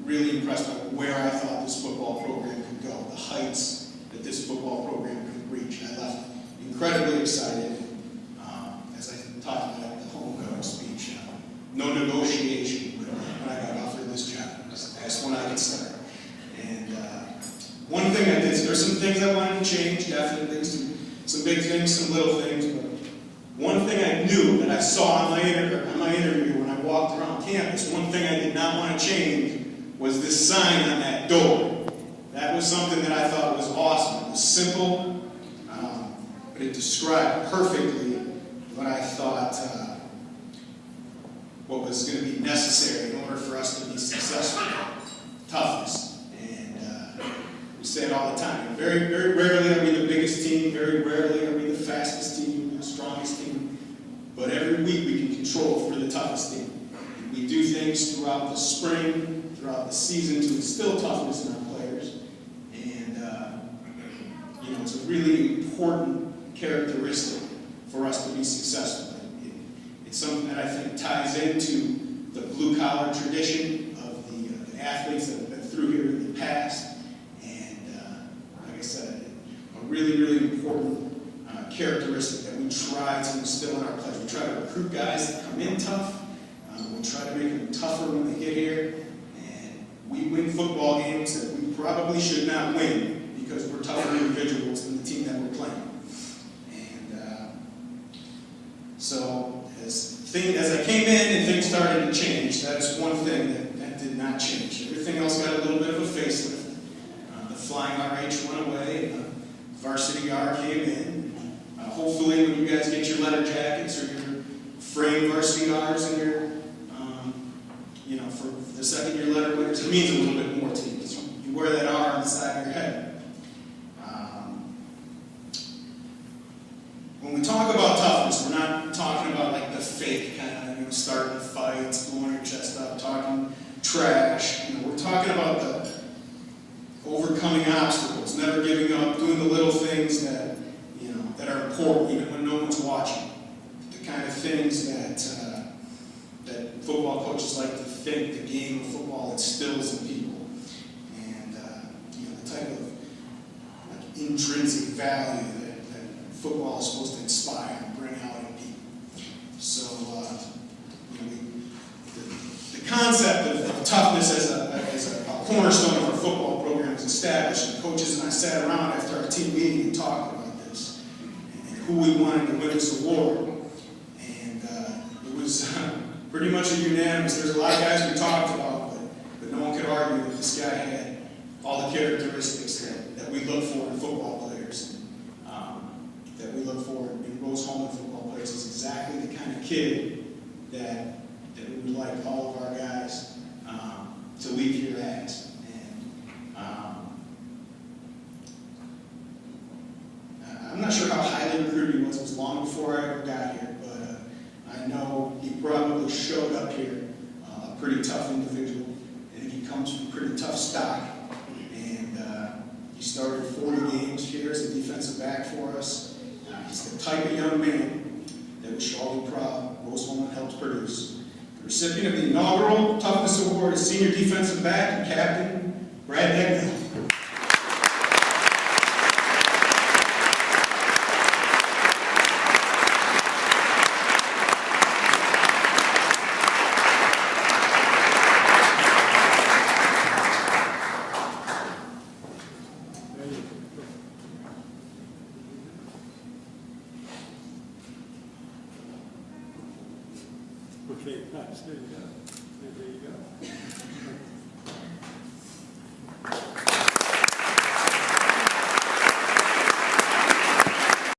really impressed by where I thought this football program could go, the heights that this football program could reach. I left incredibly excited, as I talked about at the homecoming speech. No negotiation when I got offered this job. That's when I could start. And one thing I did, there's some things I wanted to change, definitely, some big things, some little things, but one thing I knew that I saw on my interview when I walked around campus, one thing I did not want to change was this sign on that door. That was something that I thought was awesome. It was simple, but it described perfectly what I thought what was going to be necessary in order for us to be successful. Toughness. And we say it all the time. Very, very rarely are we the biggest team. Very rarely are we the fastest team, the strongest team. But every week we can control for the toughest team. And we do things throughout the spring, throughout the season to instill toughness in our players. And it's a really important characteristic for us to be successful. It's something that I think ties into the blue-collar tradition of the athletes that have been through here in the past. And like I said, a really, really important characteristic that we try to instill in our players. We try to recruit guys that come in tough. We try to make them tougher when they get here. And we win football games that we probably should not win because we're tougher individuals than the team that we're playing. And so as I came in and things started to change, that is one thing that did not change. Everything else got a little bit of a facelift. The flying RH went away. Varsity R came in. Hopefully when you guys get your letter jackets or your framed varsity R's and your, for the second year letter winners, it means a little bit more to you because you wear that R on the side of your head. When we talk about toughness, we're not talking about like the fake kind of, starting fights, blowing your chest up, talking trash. We're talking about the overcoming obstacles, never giving up, doing the little things that that are important even when no one's watching. The kind of things that football coaches like to think the game of football instills in people, and the type of intrinsic value that football is supposed to inspire and bring out in people. So, the concept of toughness as a cornerstone of our football program is established. And coaches and I sat around after our team meeting and talked about this and who we wanted to win this award. And it was pretty much a unanimous. There's a lot of guys we talked about, but no one could argue that this guy had all the characteristics that we look for in football players. That we look for in Rose Holman football players is exactly the kind of kid that we would like all of our guys to leave here as. And I'm not sure how highly recruited he was. It was long before I ever got here, but I know he probably showed up here a pretty tough individual. I think he comes from pretty tough stock. And he started 40 games here as a defensive back for us. He's the type of young man that we should all be proud Rose Holman helped produce. The recipient of the inaugural Toughness Award is senior defensive back and captain Brad Degnan. Okay, nice. There you go. There you go.